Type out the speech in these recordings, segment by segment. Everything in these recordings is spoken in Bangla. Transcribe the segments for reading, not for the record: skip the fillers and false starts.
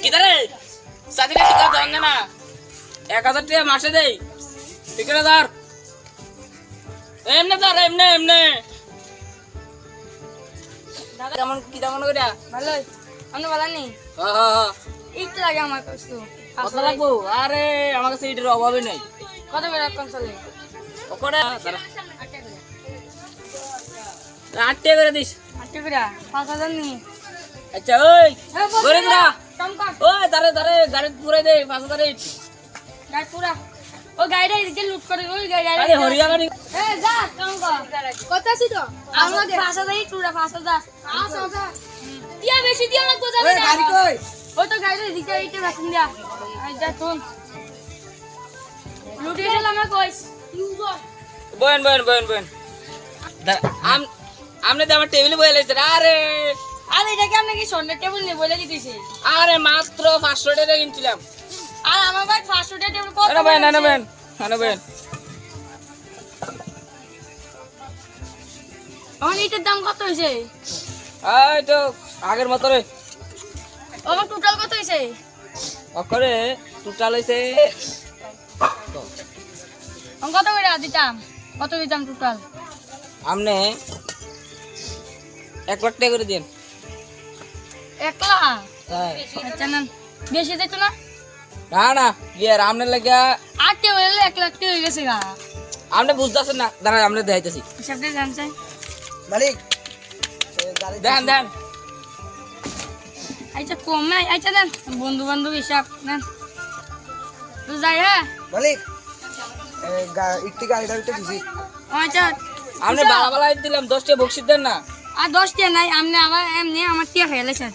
কিদারে সাদিরে টিকা দাও না 1000 টাকা মাসে দেই টিকা ধর এমনে ধর এমনে দাদা কেমন কি দামন কইরা ভালোই আমি ভালো নেই হ্যাঁ একটু লাগে আমার কাছে কত লাগবো আরে আমার কাছে এটার অভাবই নাই কত করে কম চলে ওকরে দাঁড়া 8 টাকা করে দিস 8 করে 5000 নি আচ্ছা ওই হ্যাঁ, বল করে দিরা কম কর ওই দাঁড়ে গাড়ি পুরাই দে 5000 ইট গাড়ি পুরা ও গাড়িটা এদিকে লুট করে ওই গাড়ি আরে হরিয়া গাড়ি এ যা কম কর কত আছে তো আমাদের 5000 পুরা 5000 5000 দিয়া বেশি দিয়া না কোজা ওই গাড়ি কই ও তো গাড়িটা এদিকে এইটা রাখুন দিয়া আই যা তুন লুটে গেলাম না কইস ইউজো বয়েন আমনে তো আমার টেবিলে বয়ে লাইছে আরে আরে এটা কি আপনি কি স্বর্ণের টেবিল নিয়ে বলে দিতেছে আরে মাত্র 500 টাকা কিনছিলাম আর আমার ভাই 500 টাকা টেবিল কত না বেন এখন এটার দাম কত হইছে এই তো আগের মতো রে আমার টোটাল কত হইছে ওকরে টোটাল হইছে আমি কত করে দিতাম কত দিতাম টোটাল আমনে 1 লাখ টাকা করে দেন একলা হ্যাঁ আচ্ছা না বেশি দিত না না ইয়ে আমনে লাগা 8 টাকা হইলে 1 লাখ টাকা হয়ে গেছে গা আমনে বুঝতাছেন না দাঁড়া আমনে দেখাইতেছি সবটা জানছে মালিক গাড়ি দেন আচ্ছা কম নাই আচ্ছা দেন বন্ধু বান্ধব হিসাব দেন তো যাই হ্যাঁ মালিক একটি গাড়িটা উঠে দিছি আচ্ছা আমনে বালা দিলাম 10 টাকা বকশিশ দেন না আর 10 টাকা নাই আমনে আবার এমনি আমার টিয়া খেলে স্যার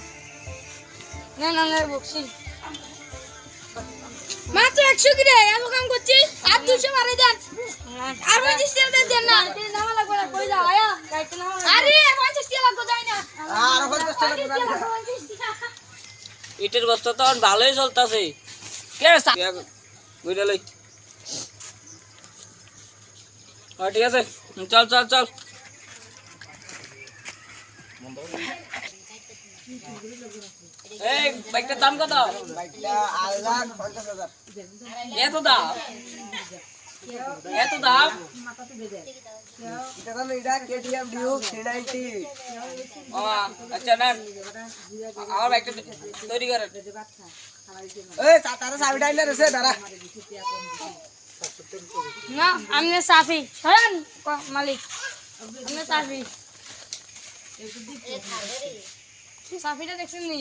না বকছি মাত্র 100 করে এত কাম করছি আর 200 মারে দেন আর 50 টাকা দেন না নামা লাগবে না কই যাও আয়া আরে 50 টাকা লাগবে যাই না আর 50 টাকা লাগবে ইটের বস্তা তো আর ভালোই চলতেছে কে বুঝা লই ঠিক আছে চল এই বাইকটার দাম কত বাইকটা 8,50,000 এত দাম এটা হলো এটা কেটিএম ডিউ 390 ও আচ্ছা না আমার বাইকটা তৈরি করেন এই তারা চাবিটা আইলে রেছে দাঁড়া না আমনে সাফি সরেন মালিক আমনে সাফিটা দেখছেন নি